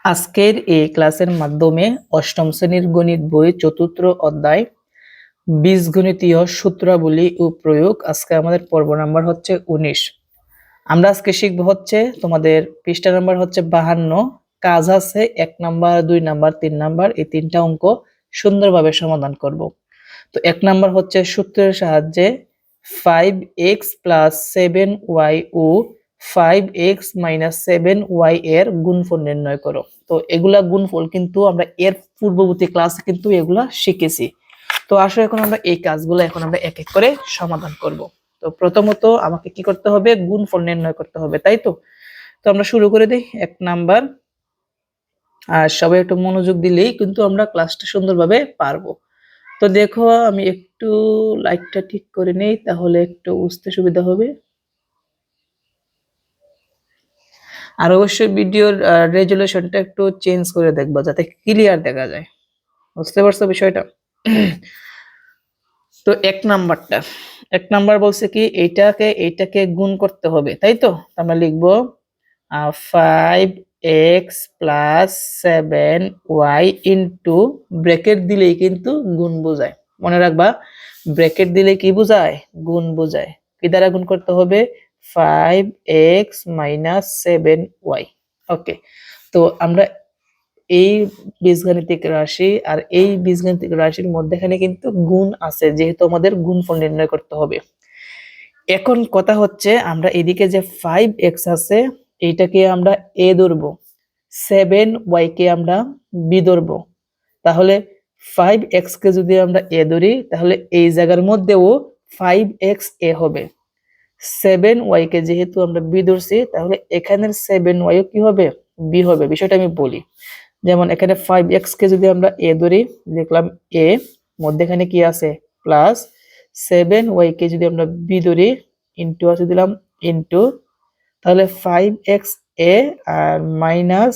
আজকের এই ক্লাসের মাধ্যমে অষ্টম শ্রেণীর গণিত বই চতুর্থ অধ্যায় বীজগণিতীয় সূত্রাবলী ও প্রয়োগ। আজকে আমাদের পর্ব নাম্বার হচ্ছে 19। আমরা আজকে শিখবো হচ্ছে তোমাদের পৃষ্ঠা নাম্বার হচ্ছে 52। কাজ আছে 1 নাম্বার, 2 নাম্বার, 3 নাম্বার, এই তিনটা অঙ্ক সুন্দরভাবে সমাধান করব। তো 1 নাম্বার হচ্ছে সূত্রের সাহায্যে 5x + 7y ও 5x - 7y এর গুণফল নির্ণয় করো। তো এগুলা গুণফল কিন্তু আমরা এর পূর্ববর্তী ক্লাসে কিন্তু এগুলা শিখেছি। তো আসলে এখন আমরা এই কাজগুলো এখন আমরা এক এক করে সমাধান করব। তো প্রথমত আমাকে কি করতে হবে? গুণফল নির্ণয় করতে হবে, তাই তো? তো আমরা শুরু করে দিই 1 নাম্বার। আর সবাই একটু মনোযোগ দিলেই কিন্তু আমরা ক্লাসটা সুন্দরভাবে পারবো। তো দেখো আমি একটু লাইটটা ঠিক করে নেই, তাহলে একটু বুঝতে সুবিধা হবে। আর অবশ্যই ভিডিওর রেজুলেশনটা একটু চেঞ্জ করে দেখবা যাতে ক্লিয়ার দেখা যায়। বুঝতে পারছো বিষয়টা? তো 1 নাম্বার বলছে কি এইটাকে গুণ করতে হবে, তাই তো? আমরা লিখবো 5x + 7y ইনটু ব্র্যাকেট দিলেই কিন্তু গুণ বোঝায়। মনে রাখবা, ব্র্যাকেট দিলে কি বোঝায়? গুণ বোঝায়। কি দ্বারা গুণ করতে হবে? 5x - 7y। ওকে, তো আমরা এই বীজগাণিতিক রাশি আর এই বীজগাণিতিক রাশির মধ্যখানে কিন্তু গুণ আছে, যেহেতু আমাদের গুণফল নির্ণয় করতে হবে। এখন কথা হচ্ছে আমরা এদিকে যে 5x আছে এইটাকে আমরা a ধরবো, 7y কে আমরা b ধরবো। তাহলে 5x কে যদি আমরা a ধরি তাহলে এই জায়গার মধ্যেও 5xa হবে। 7y কে যেহেতু আমরা b ধরছি তাহলে এখানের 7y ও কি হবে? b হবে। বিষয়টা আমি বলি। যেমন এখানে 5x কে যদি আমরা a ধরি, লিখলাম a, মধ্যখানে কি আছে? প্লাস 7y কে যদি আমরা b ধরি, ইনটু আছে দিলাম ইনটু, তাহলে 5xa আর মাইনাস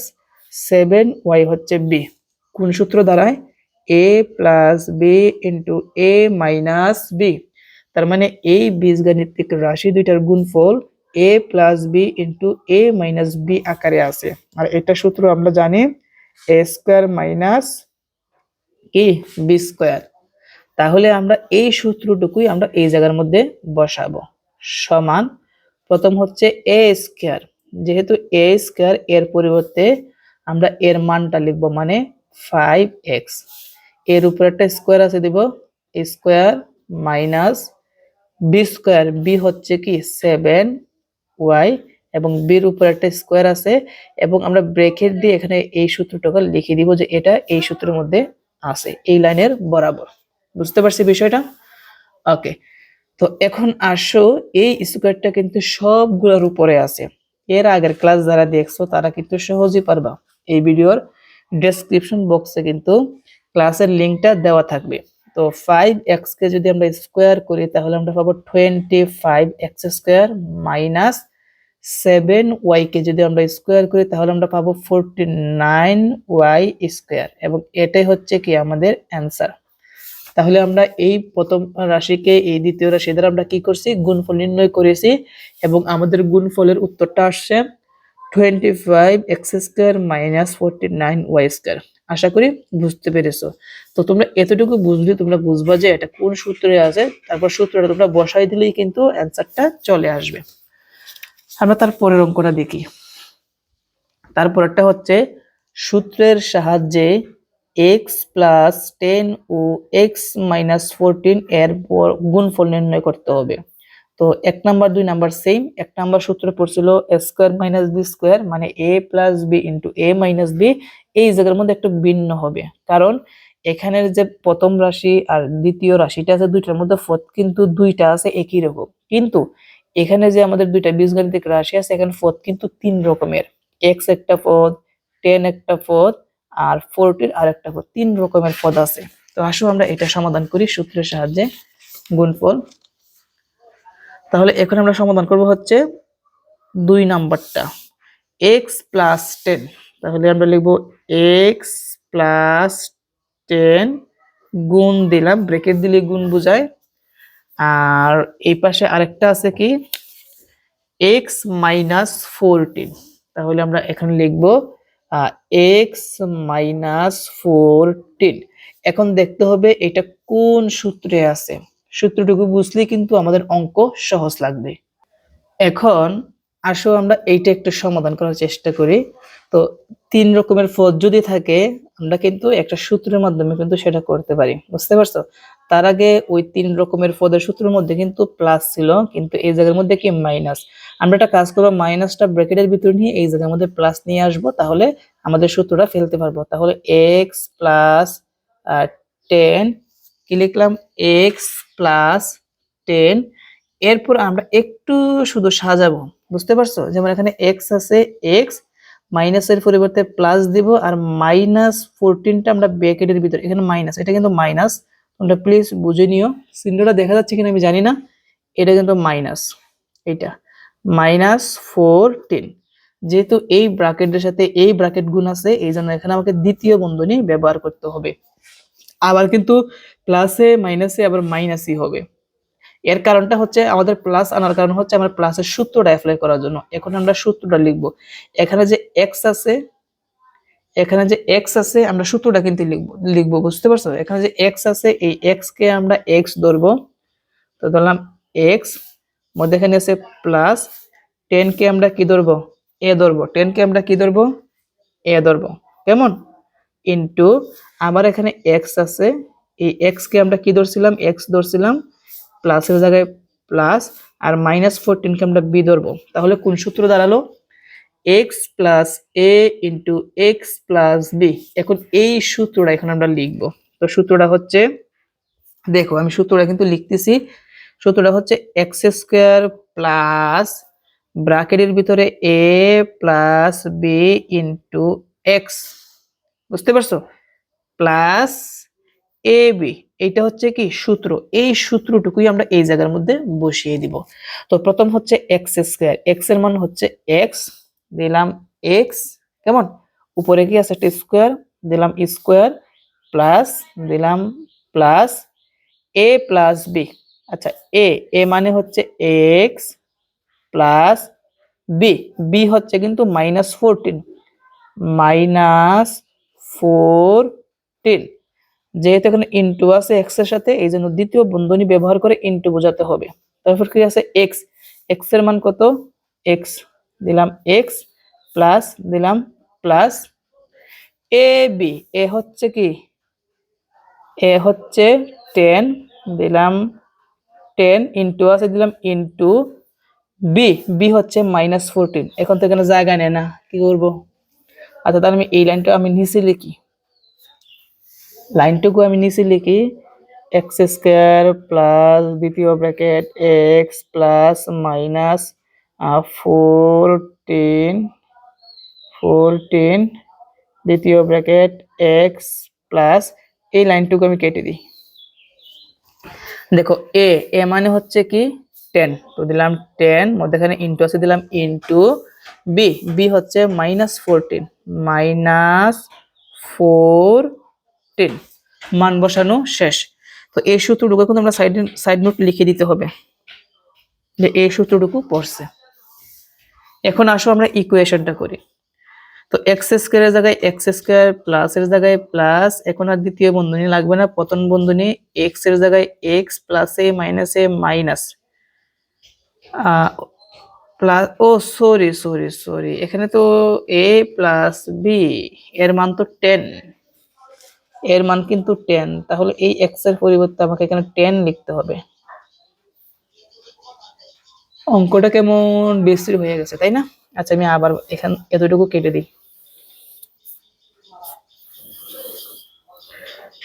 7y হচ্ছে b। কোন সূত্র দ্বারায়? a + b into a - b। তার মানে এই বীজগাণিতিক রাশি দুইটার গুণফল a + b into a - b আকারে আছে। আর এটা সূত্র আমরা জানি a স্কয়ার মাইনাস কি b স্কয়ার। তাহলে আমরা এই সূত্রটুকুই আমরা এই জায়গার মধ্যে বসাবো। সমান প্রথম হচ্ছে a স্কয়ার, যেহেতু a স্কয়ার এর পরিবর্তে আমরা এর মানটা লিখবো, মানে 5x। এর উপরে একটা স্কয়ার আছে, দিব square minus b square, b হচ্ছে কি 7y, এবং b এর উপরে একটা স্কয়ার আছে, এবং আমরা ব্র্যাকেট দিয়ে এখানে এই সূত্রটাকে লিখে দিব যে এটা এই সূত্রের মধ্যে আছে, এই লাইনের বরাবর। বুঝতে পারছি বিষয়টা? ওকে, তো এখন আসো এই স্কয়ারটা কিন্তু সবগুলোর উপরে আছে। এর আগের ক্লাস যারা দেখছো তারা কিন্তু সহজেই পারবা। এই ভিডিওর ডেসক্রিপশন বক্সে কিন্তু ক্লাসের লিংকটা দেওয়া থাকবে। তো 5x কে যদি আমরা স্কয়ার করি তাহলে আমরা পাবো 25x স্কয়ার মাইনাস 7y কে যদি আমরা স্কয়ার করি তাহলে আমরা পাবো 49y স্কয়ার, এবং এটাই হচ্ছে কি আমাদের অ্যান্সার। তাহলে আমরা এই প্রথম রাশিকে এই দ্বিতীয় রাশি দ্বারা আমরা কি করছি? গুণফল নির্ণয় করেছি, এবং আমাদের গুণফলের উত্তরটা আসছে 25x square minus 49y square. আশা করি বুঝতে পেরেছো। তো তোমরা এতটুকু বুঝলে তোমরা বুঝবা যে এটা কোন সূত্রে আছে, তারপর সূত্রটা তোমরা বসাই দিলেই কিন্তু অ্যান্সারটা চলে আসবে। আমরা তারপরের অঙ্কটা দেখি। তারপরটা হচ্ছে সূত্রের সাহায্যে x + 10 ও x - 14 এর গুণফল নির্ণয় করতে হবে। তো 1 নাম্বার 2 নাম্বার সেম। 1 নাম্বার সূত্র পড়ছিল a square minus b square, মানে a + b into a - b। এই জায়গার মধ্যে একটু ভিন্ন হবে, কারণ এখানের যে প্রথম রাশি আর দ্বিতীয় রাশিটা আছে দুইটার মধ্যে পদ কিন্তু দুইটা আছে একই রকম, কিন্তু এখানে যে আমাদের দুইটা বীজগাণিতিক রাশি আছে এখানে পদ কিন্তু 3 রকমের। x একটা পদ, 10 একটা পদ, আর 14 আরেকটা পদ, 3 রকমের পদ আছে। তো আসো আমরা এটা সমাধান করি সূত্রের সাহায্যে গুণফল। তাহলে এখন আমরা সমাধান করব হচ্ছে 2 নাম্বারটা, x + 10। তাহলে আমরা লিখব x + 10 গুণ দিলাম, ব্র্যাকেট দিলে গুণ বোঝায়। আর এই পাশে আরেকটা আছে কি x - 14। তাহলে আমরা এখানে লিখব এক্স মাইনাস 14। এখন দেখতে হবে এটা কোন সূত্রে আছে। সূত্রটুকু বুঝলে কিন্তু আমাদের অঙ্ক সহজ লাগবে। এখন আসো আমরা এইটা একটু সমাধান করার চেষ্টা করি। তো 3 রকমের পদ যদি থাকে আমরা কিন্তু একটা সূত্রের মাধ্যমে কিন্তু সেটা করতে পারি, বুঝতে পারছো? তার আগে ওই 3 রকমের পদের সূত্রের মধ্যে কিন্তু প্লাস ছিল, কিন্তু এই জায়গার মধ্যে কি মাইনাস। আমরা একটা কাজ করবো, মাইনাসটা ব্র্যাকেটের ভিতরে নিয়ে এই জায়গার মধ্যে প্লাস নিয়ে আসবো, তাহলে আমাদের সূত্রটা ফেলতে পারবো। তাহলে এক্স প্লাস 10, কি লিখলাম, এক্স প্লাস 10। এরপর আমরা একটু শুধু সাজাবো, বুঝতে পারছো? যেমন এখানে এক্স আছে, এক্স মাইনাসের পরিবর্তে প্লাস দিব, আর মাইনাস 14টা আমরা ব্র্যাকেটের ভিতরে, এখানে মাইনাস, এটা কিন্তু মাইনাস, তোমরা প্লিজ বুঝে নিও। চিহ্নটা দেখা যাচ্ছে কিনা আমি জানি না, এটা কিন্তু মাইনাস, এটা মাইনাস 14। যেহেতু এই ব্র্যাকেটের সাথে এই ব্র্যাকেট গুণ আছে, এই জন্য এখানে আমাকে দ্বিতীয় বন্ধনী ব্যবহার করতে হবে। আবার কিন্তু প্লাসে মাইনাসে আবার মাইনাসই হবে। এর কারণটা হচ্ছে, আমাদের প্লাস আনার কারণ হচ্ছে আমরা প্লাসের সূত্রটা অ্যাপ্লাই করার জন্য। এখন আমরা সূত্রটা লিখব। এখানে যে এক্স আছে, এখানে যে এক্স আছে আমরা সূত্রটা কিন্তু লিখবো, বুঝতে পারছো? এখানে যে এক্স আছে, এই এক্স কে আমরা এক্স ধরবো, তো ধরলাম এক্স, মধ্যে এখানে আছে প্লাস 10 কে আমরা কি ধরবো, এ ধরবো, 10 কে আমরা কি ধরবো, এ ধরবো, কেমন, ইনটু আবার এখানে এক্স আছে, এই এক্স কে আমরা কি ধরছিলাম, এক্স ধরছিলাম, প্লাসের জায়গায় প্লাস, আর মাইনাস 14 কে আমরা বি ধরবো। তাহলে কোন সূত্র দাঁড়ালো, x plus a into x plus B. এখন এই সূত্রটা এখন আমরা লিখবো। তো সূত্রটা হচ্ছে, দেখো আমি সূত্রটা কিন্তু লিখতেছি। সূত্রটা হচ্ছে এক্স স্কোয়ার প্লাস ব্র্যাকেটের ভিতরে এ প্লাস বি ইন্টু এক্স, বুঝতে পারছো, প্লাস এ বি। এইটা হচ্ছে কি সূত্র, এই সূত্রটুকুই আমরা এই জায়গার মধ্যে বসিয়ে দিব। তো প্রথম হচ্ছে এক্স স্কোয়ার, এক্স এর মান হচ্ছে এক্স, দিলাম এক্স, কেমন, উপরে কি আছে একটা স্কোয়ার, দিলাম স্কোয়ার, প্লাস দিলাম প্লাস এ প্লাস বি। আচ্ছা, এ এ মানে হচ্ছে এক্স প্লাস বি, বি হচ্ছে কিন্তু মাইনাস 14, মাইনাস 14। যেহেতু এখানে ইনটু আছে এক্স এর সাথে, এই জন্য দ্বিতীয় বন্ধনী ব্যবহার করে ইনটু বোঝাতে হবে। তারপর কি আছে এক্স, এক্স এর মান কত, এক্স, দিলাম এক্স, প্লাস দিলাম প্লাস এ বি, এ হচ্ছে কি, এ হচ্ছে 10, দিলাম 10, ইনটু আছে দিলাম ইনটু বি, বি হচ্ছে মাইনাস 14। এখন তো এখানে জায়গা নেই না, কি করবো? আচ্ছা, তাহলে আমি এই লাইনটা আমি নিচে লিখি, লাইনটুকু আমি নিচে লিখি, এক্স স্কোয়ার প্লাস দ্বিতীয় ব্র্যাকেট এক্স প্লাস মাইনাস 14 14 দ্বিতীয় ব্র্যাকেট এক্স প্লাস, এই লাইনটুকু আমি কেটে দিই। দেখো এ এ মানে হচ্ছে কি 10, তো দিলাম 10, মধ্যখানে ইনটু আছে দিলাম ইনটু বি, বি হচ্ছে মাইনাস 14, মাইনাস 14, মান বসানো শেষ। তো এই সূত্রটুকু এখন আমরা সাইড নোট লিখে দিতে হবে যে এই সূত্রটুকু পড়ছে। এখন আসো আমরা ইকুয়েশনটা করি। তো এক্স স্কোয়ারের জায়গায় এক্স স্কোয়ার, প্লাসের জায়গায় প্লাস, এখন আর দ্বিতীয় বন্ধনী লাগবে না, প্রথম বন্ধনী, এক্স এর জায়গায় এক্স প্লাস এ মাইনাস এ মাইনাস প্লাস, ও সরি সরি সরি, এখানে তো এ প্লাস বি, এর মান তো 10, এর মান কিন্তু 10, তাহলে এই এক্স এর পরিবর্তে আমাকে এখানে 10 লিখতে হবে। অঙ্কটা কেমন বিশ্রী হয়ে গেছে, তাই না? আচ্ছা, আমি আবার এখানে এতটুকু কেটে দিই,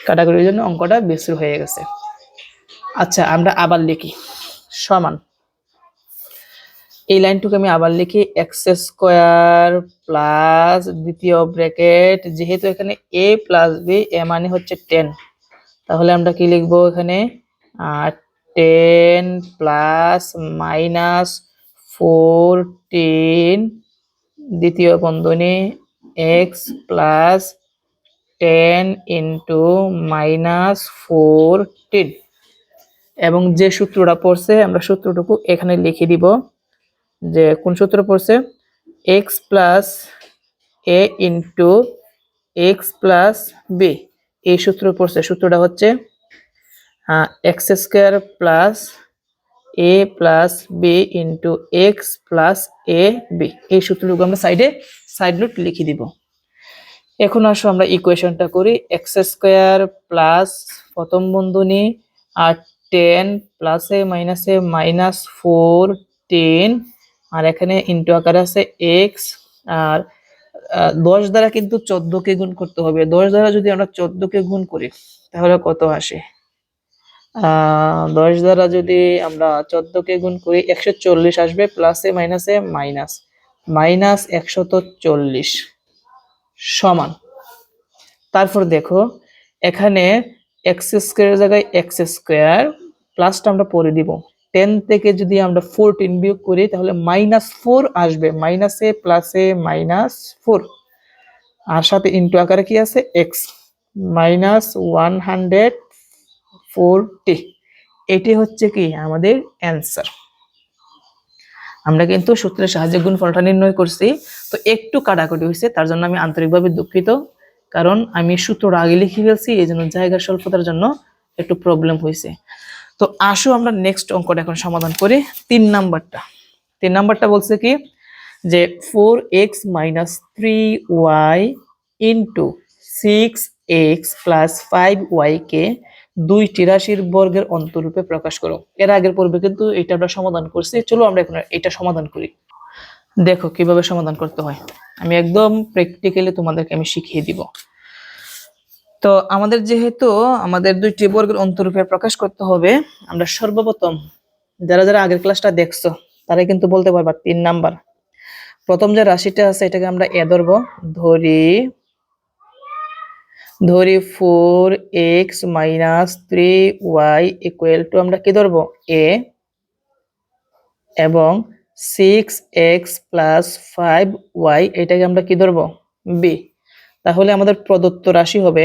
কাটাকুটির জন্য অঙ্কটা বিশ্রী হয়ে গেছে। আচ্ছা, আমরা আবার লিখি, সমান, এই লাইনটুকু আমি আবার লিখি, এক্স স্কোয়ার প্লাস দ্বিতীয় ব্র্যাকেট, যেহেতু এখানে এ প্লাস বি, এ মানে হচ্ছে 10, তাহলে আমরা কি লিখবো এখানে 10 প্লাস মাইনাস 14 দ্বিতীয় বন্ধনী এক্স প্লাস 10 ইন্টু মাইনাস 14, এবং যে সূত্রটা পড়ছে আমরা সূত্রটুকু এখানে লিখে দিব। যে কোন সূত্র পড়ছে, x plus a into x plus b. এই সূত্র পড়ছে, সূত্রটা হচ্ছে x square plus a plus b into x plus a b. এই সূত্রটুকু আমরা সাইড নোট লিখে দিব। এখন আসো আমরা ইকুয়েশনটা করি। এক্স স্কোয়ার প্লাস প্রথম বন্ধনী আর 10 প্লাসে মাইনাসে -4 10, আর এখানে ইন্টু আকারে আছে এক্স। আর 10 দ্বারা কিন্তু 14 কে গুণ করতে হবে। 10 দ্বারা যদি আমরা 14 কে গুণ করি তাহলে কত আসে? 10 দ্বারা যদি আমরা 14 কে গুণ করি 140 আসবে, প্লাসে মাইনাসে মাইনাস 140 সমান। তারপর দেখো এখানে এক্স স্কোয়ারের জায়গায় এক্স স্কোয়ার, প্লাসটা আমরা পরে দিব। 10 থেকে যদি আমরা 14 বিয়োগ করি তাহলে -4 আসবে, মাইনাসে প্লাসে -4, আর সাথে ইন্টু আকারে কি আছে এক্স, -140। এটি হচ্ছে কি আমাদের অ্যান্সার। আমরা কিন্তু সূত্রের সাহায্যে গুণফলটা নির্ণয় করছি, তো একটু কাটাকুটি হয়েছে, তার জন্য আমি আন্তরিকভাবে দুঃখিত, কারণ আমি সূত্রটা আগে লিখে ফেলছি, এই জন্য জায়গার স্বল্পতার জন্য একটু প্রবলেম হয়েছে। তো আসো আমরা নেক্সট অঙ্কটা এখন সমাধান করি। 3 নাম্বারটা বলছে কি যে 4x - 3y into 6x + 5y কে দুইটি রাশির বর্গের অন্তরূপে প্রকাশ করো। এর আগের পর্বে কিন্তু এটা আমরা সমাধান করছি, চলো আমরা এখন এটা সমাধান করি। দেখো কিভাবে সমাধান করতে হয়, আমি একদম প্র্যাকটিক্যালি তোমাদেরকে আমি শিখিয়ে দিব। তো আমাদের যেহেতু আমাদের দুইটি বর্গের অন্তরূপে প্রকাশ করতে হবে, আমরা সর্বপ্রথম যারা আগের ক্লাসটা দেখছো তারাই কিন্তু বলতে পারবা 3 নাম্বার। প্রথম যে রাশিটা আছে এটাকে আমরা এ ধরবো, ধরি 4x - 3y = আমরা কি ধরবো এ, এবং 6x + 5y এটাকে আমরা কি ধরবো বি। তাহলে আমাদের প্রদত্ত রাশি হবে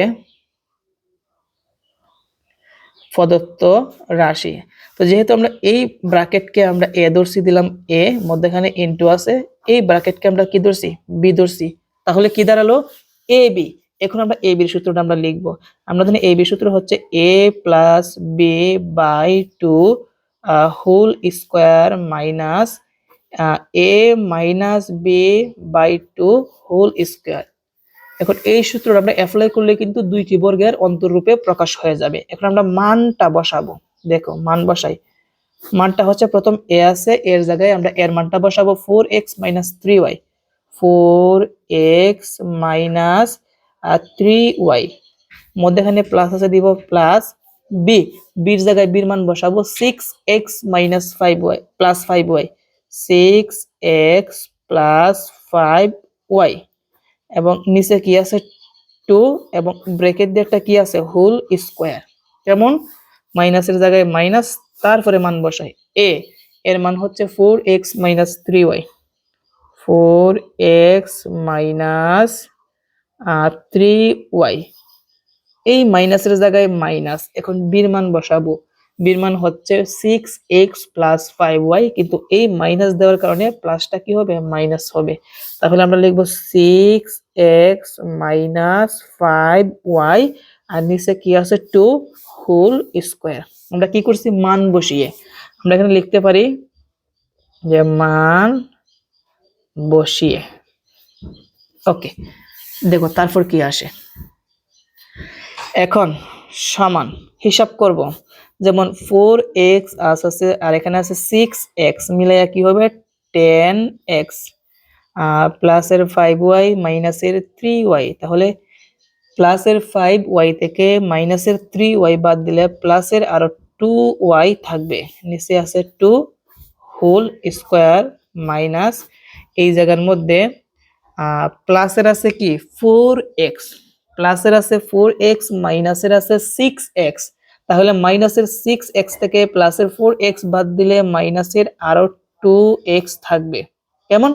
তো যেহেতু আমরা এই ব্র্যাকেটকে আমরা এ ধরছি, দিলাম এ, মধ্যখানে ইনটু আছে, এই ব্র্যাকেটকে আমরা কি ধরছি বি ধরছি, তাহলে কি দাঁড়ালো এ বি। এখন আমরা এ বির সূত্রটা আমরা লিখবো। আমরা জানি এ বি সূত্র হচ্ছে a + b / 2 whole square minus a - b / 2 whole square. এখন এই সূত্রটা আমরা অ্যাপ্লাই করলে কিন্তু দুইটি বর্গের অন্তররূপে প্রকাশ হয়ে যাবে। এখন আমরা মানটা বসাবো, দেখো মান বসাই। মানটা হচ্ছে প্রথম এ আছে, এর জায়গায় আমরা এর মানটা বসাবো 4x - 3y, 4x - 3y, মধ্যখানে প্লাস আছে দিব প্লাস বি, বির জায়গায় বির মান বসাবো 6x - 5y + 5y, 6x + 5y, এবং নিচে কি আছে 2, এবং ব্র্যাকেট দিয়ে একটা কি আছে হোল স্কয়ার। কেমন মাইনাসের জায়গায় মাইনাস, তারপরে মান বসাই এ, এর মান হচ্ছে 4x - 3y, 4x - 3y, এই মাইনাসের জায়গায় মাইনাস। এখন বির মান বসাবো, বির মান হচ্ছে 6x + 5y, কিন্তু এই মাইনাস দেওয়ার কারণে প্লাসটা কি হবে মাইনাস হবে। তাহলে আমরা লিখব 6x - 5y, আর নিচে কি আছে 2 হোল স্কয়ার। আমরা কি করছি মান বসিয়ে আমরা এখানে লিখতে পারি যে মান বসিয়ে। ওকে, দেখো তারপর কি আসে। এখন সমান হিসাব করব, যেমন 4x আছে আর এখানে আছে 6x, মিলাইয়া কি হবে 10x, প্লাসের 5y মাইনাসের 3y, তাহলে প্লাসের 5y থেকে মাইনাসের 3y বাদ দিলে প্লাসের আরো 2y থাকবে, নিচে আছে 2 হোল স্কয়ার মাইনাস, এই জায়গার মধ্যে প্লাসের আছে কি 4x, প্লাসের আছে 4x, মাইনাসের আছে 6x, তাহলে মাইনাসের 6x থেকে প্লাসের 4x বাদ দিলে মাইনাসের আরো 2x থাকবে। কেমন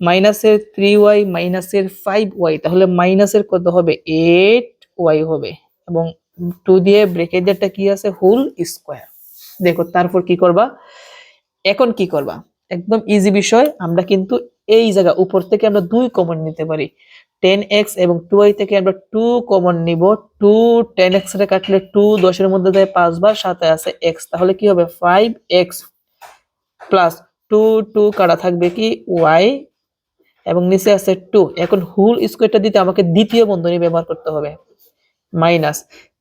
মাইনাসের 3y মাইনাসের 5y, তাহলে মাইনাসের কত হবে 8y হবে, এবং 2 দিয়ে ব্রেকেট দিয়েটা কি আছে হোল স্কয়ার। দেখো তারপর কি করবা, এখন কি করবা একদম ইজি বিষয়, আমরা কিন্তু এই জায়গা উপর থেকে আমরা 2 কমন নিতে পারি। 10x এবং 2y থেকে আমরা 2 কমন নিব। 2 10x এর কাটলে 2 10 এর মধ্যে যায় 5 বার, সাথে আছে x, তাহলে কি হবে 5x প্লাস 2 2 কাটা থাকবে কি y এবং নিচে আছে 2। এখন হোল স্কয়ারটা দিতে আমাকে দ্বিতীয় বন্ধনী ব্যবহার করতে হবে, মাইনাস।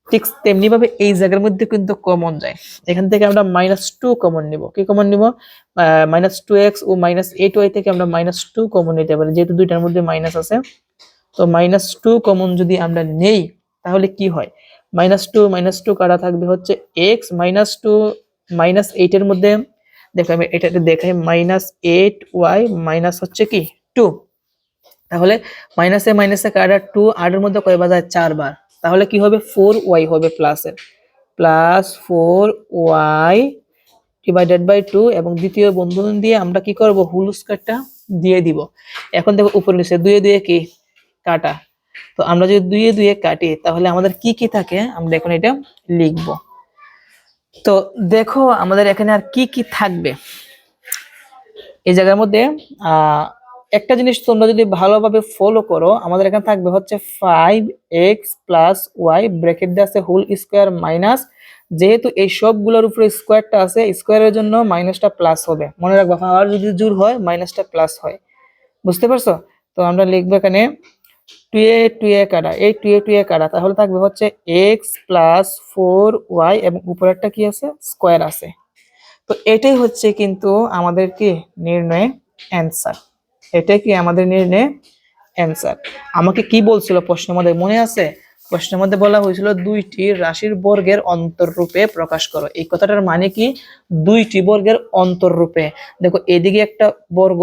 ঠিক তেমনি ভাবে এই জায়গার মধ্যে কিন্তু কমন যায়, এখান থেকে আমরা -2 কমন নিব। কি কমন নিব? -2x ও -8y থেকে আমরা -2 কমন নিতে পারি, যেহেতু দুইটার মধ্যে মাইনাস আছে। তো -2 কমন যদি আমরা নেই তাহলে কি হয়? -2 কাটা থাকবে হচ্ছে x, -2 -8 এর মধ্যে দেখো আমি এটা দেখাই, -8y মাইনাস হচ্ছে কি 2। তাহলে মাইনাসে মাইনাসে কাটা 2 8 এর মধ্যে কয়বার যায়? 4 বার। তাহলে কি হবে? 4y হবে প্লাসের, প্লাস 4y ডিভাইডেড বাই 2 এবং দ্বিতীয় বন্ধনী দিয়ে আমরা কি করব? হোল স্কয়ারটা দিয়ে দিব। এখন দেখো উপরে নিচে 2 এ 2 কি কাটা, তো আমরা যদি 2 এ 2 এ কাটি তাহলে আমাদের কি কি থাকে আমরা এখন এটা লিখব। তো দেখো আমাদের এখানে আর কি কি থাকবে এই জায়গার মধ্যে। একটা জিনিস তোমরা যদি ভালোভাবে ফলো করো, আমাদের এখানে থাকবে হচ্ছে 5x প্লাস y ব্র্যাকেট দিয়ে আছে হোল স্কয়ার মাইনাস, যেহেতু এই সবগুলোর উপরে স্কয়ারটা আছে স্কয়ারের জন্য মাইনাসটা প্লাস হবে, মনে রাখবা পাওয়ার যদি জোড় হয় মাইনাসটা প্লাস হয়, বুঝতে পারছো? তো আমরা লিখবো এখানে 2a 2a কাটা, এই 2a 2a কাটা, তাহলে থাকবে হচ্ছে x প্লাস 4y এবং উপরেরটা কি আছে? স্কয়ার আছে। তো এটাই হচ্ছে কিন্তু আমাদের কি নির্ণয় অ্যান্সার, এটাই কি আমাদের নির্ণয় অ্যান্সার। আমাকে কি বলছিল প্রশ্নের মধ্যে মনে আছে? প্রশ্নের মধ্যে বলা হয়েছিল দুইটি রাশির বর্গের অন্তররূপে প্রকাশ করো। এই কথাটার মানে কি? দুইটি বর্গের অন্তররূপে। দেখো এদিকে একটা বর্গ,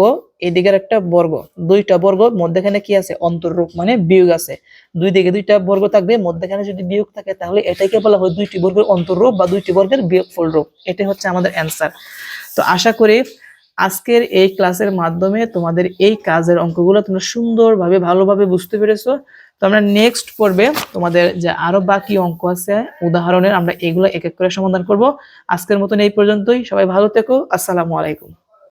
এদিকের একটা বর্গ, দুইটা বর্গ, মধ্যখানে কি আছে? অন্তররূপ মানে বিয়োগ আছে। দুই দিকে দুইটা বর্গ থাকবে, মধ্যখানে যদি বিয়োগ থাকে তাহলে এটাকে বলা হয় দুইটি বর্গের অন্তররূপ বা দুইটি বর্গের বিয়োগফল রূপ। এটাই হচ্ছে আমাদের অ্যান্সার। তো আশা করি আজকের এই ক্লাসের মাধ্যমে তোমাদের এই কাজের অঙ্কগুলো তোমরা সুন্দরভাবে ভালোভাবে বুঝতে পেরেছো। তো আমরা নেক্সট পর্বে তোমাদের যে আরো বাকি অঙ্ক আছে উদাহরণের, আমরা এগুলো এক এক করে সমাধান করব। আজকের মতন এই পর্যন্তই, সবাই ভালো থেকো, আসসালামু আলাইকুম।